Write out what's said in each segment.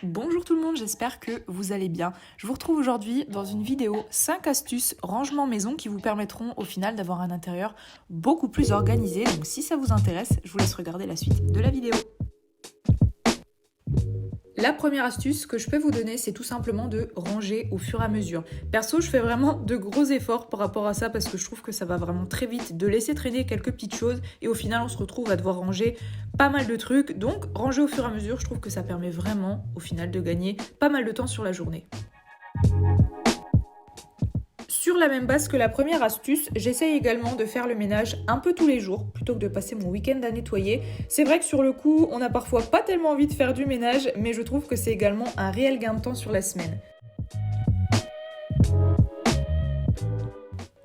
Bonjour tout le monde, j'espère que vous allez bien. Je vous retrouve aujourd'hui dans une vidéo 5 astuces rangement maison qui vous permettront au final d'avoir un intérieur beaucoup plus organisé. Donc si ça vous intéresse, je vous laisse regarder la suite de la vidéo. La première astuce que je peux vous donner, c'est tout simplement de ranger au fur et à mesure. Perso, je fais vraiment de gros efforts par rapport à ça parce que je trouve que ça va vraiment très vite de laisser traîner quelques petites choses et au final, on se retrouve à devoir ranger pas mal de trucs. Donc, ranger au fur et à mesure, je trouve que ça permet vraiment au final de gagner pas mal de temps sur la journée. Sur la même base que la première astuce, j'essaye également de faire le ménage un peu tous les jours plutôt que de passer mon week-end à nettoyer. C'est vrai que sur le coup, on n'a parfois pas tellement envie de faire du ménage, mais je trouve que c'est également un réel gain de temps sur la semaine.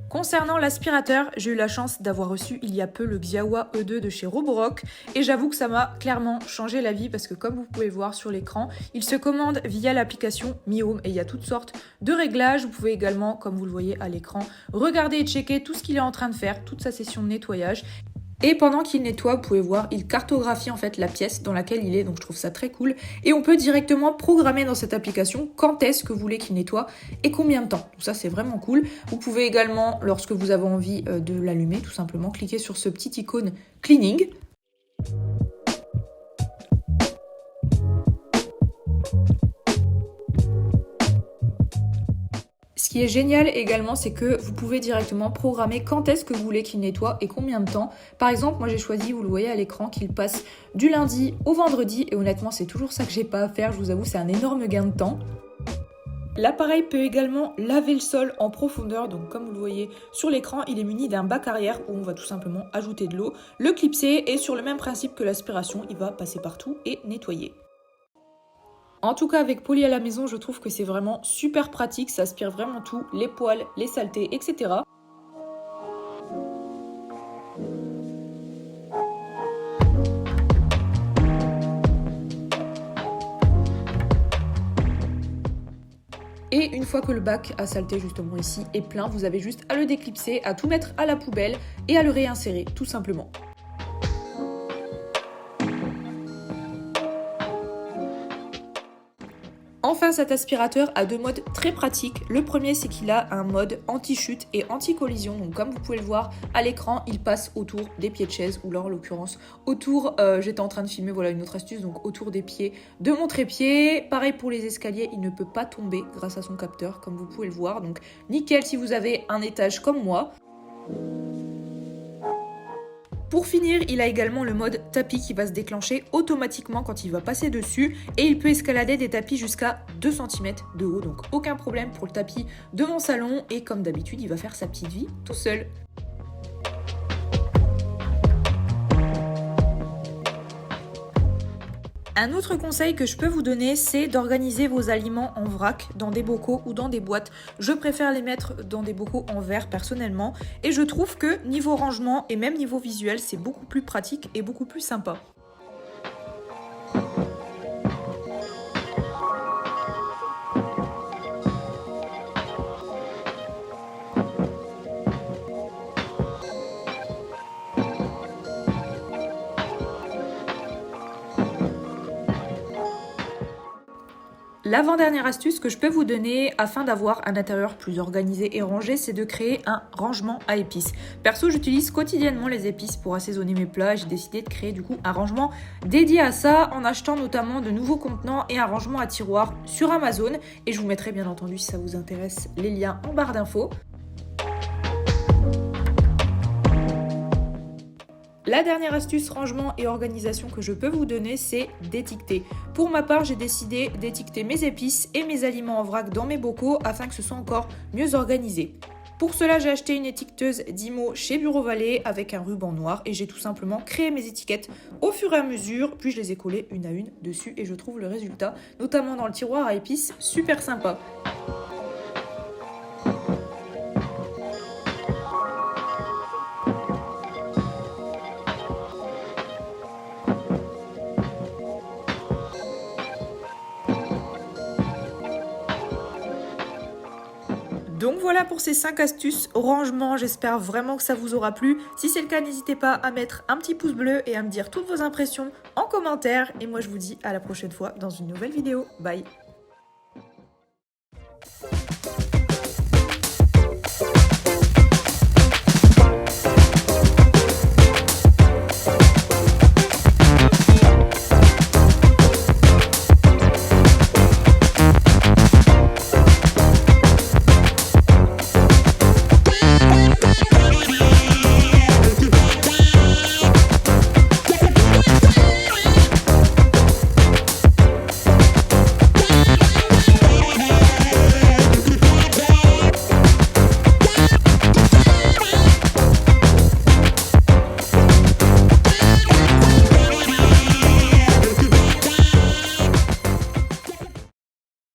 Concernant l'aspirateur, j'ai eu la chance d'avoir reçu il y a peu le Xiaowa E2 de chez Roborock et j'avoue que ça m'a clairement changé la vie parce que comme vous pouvez le voir sur l'écran, il se commande via l'application Mi Home et il y a toutes sortes de réglages. Vous pouvez également, comme vous le voyez à l'écran, regarder et checker tout ce qu'il est en train de faire, toute sa session de nettoyage. Et pendant qu'il nettoie, vous pouvez voir, il cartographie en fait la pièce dans laquelle il est, donc je trouve ça très cool. Et on peut directement programmer dans cette application quand est-ce que vous voulez qu'il nettoie et combien de temps. Donc ça c'est vraiment cool. Vous pouvez également, lorsque vous avez envie de l'allumer, tout simplement cliquer sur ce petit icône cleaning. Ce qui est génial également, c'est que vous pouvez directement programmer quand est-ce que vous voulez qu'il nettoie et combien de temps. Par exemple, moi j'ai choisi, vous le voyez à l'écran, qu'il passe du lundi au vendredi et honnêtement c'est toujours ça que j'ai pas à faire, je vous avoue c'est un énorme gain de temps. L'appareil peut également laver le sol en profondeur, donc comme vous le voyez sur l'écran, il est muni d'un bac arrière où on va tout simplement ajouter de l'eau, le clipser et sur le même principe que l'aspiration, il va passer partout et nettoyer. En tout cas, avec Poly à la maison, je trouve que c'est vraiment super pratique, ça aspire vraiment tout, les poils, les saletés, etc. Et une fois que le bac à saleté justement ici est plein, vous avez juste à le déclipser, à tout mettre à la poubelle et à le réinsérer tout simplement. Enfin, cet aspirateur a deux modes très pratiques. Le premier, c'est qu'il a un mode anti-chute et anti-collision. Donc comme vous pouvez le voir à l'écran, il passe autour des pieds de chaise, ou là en l'occurrence autour, j'étais en train de filmer, voilà une autre astuce, donc autour des pieds de mon trépied. Pareil pour les escaliers, il ne peut pas tomber grâce à son capteur, comme vous pouvez le voir. Donc nickel si vous avez un étage comme moi. Pour finir, il a également le mode tapis qui va se déclencher automatiquement quand il va passer dessus et il peut escalader des tapis jusqu'à 2 cm de haut, donc aucun problème pour le tapis de mon salon et comme d'habitude, il va faire sa petite vie tout seul. Un autre conseil que je peux vous donner, c'est d'organiser vos aliments en vrac dans des bocaux ou dans des boîtes. Je préfère les mettre dans des bocaux en verre personnellement et je trouve que niveau rangement et même niveau visuel, c'est beaucoup plus pratique et beaucoup plus sympa. L'avant-dernière astuce que je peux vous donner afin d'avoir un intérieur plus organisé et rangé, c'est de créer un rangement à épices. Perso, j'utilise quotidiennement les épices pour assaisonner mes plats et j'ai décidé de créer du coup un rangement dédié à ça en achetant notamment de nouveaux contenants et un rangement à tiroirs sur Amazon. Et je vous mettrai bien entendu, si ça vous intéresse, les liens en barre d'infos. La dernière astuce rangement et organisation que je peux vous donner, c'est d'étiqueter. Pour ma part, j'ai décidé d'étiqueter mes épices et mes aliments en vrac dans mes bocaux afin que ce soit encore mieux organisé. Pour cela, j'ai acheté une étiqueteuse Dymo chez Bureau Vallée avec un ruban noir et j'ai tout simplement créé mes étiquettes au fur et à mesure, puis je les ai collées une à une dessus et je trouve le résultat, notamment dans le tiroir à épices, super sympa. Donc voilà pour ces 5 astuces rangement, j'espère vraiment que ça vous aura plu. Si c'est le cas, n'hésitez pas à mettre un petit pouce bleu et à me dire toutes vos impressions en commentaire. Et moi je vous dis à la prochaine fois dans une nouvelle vidéo. Bye!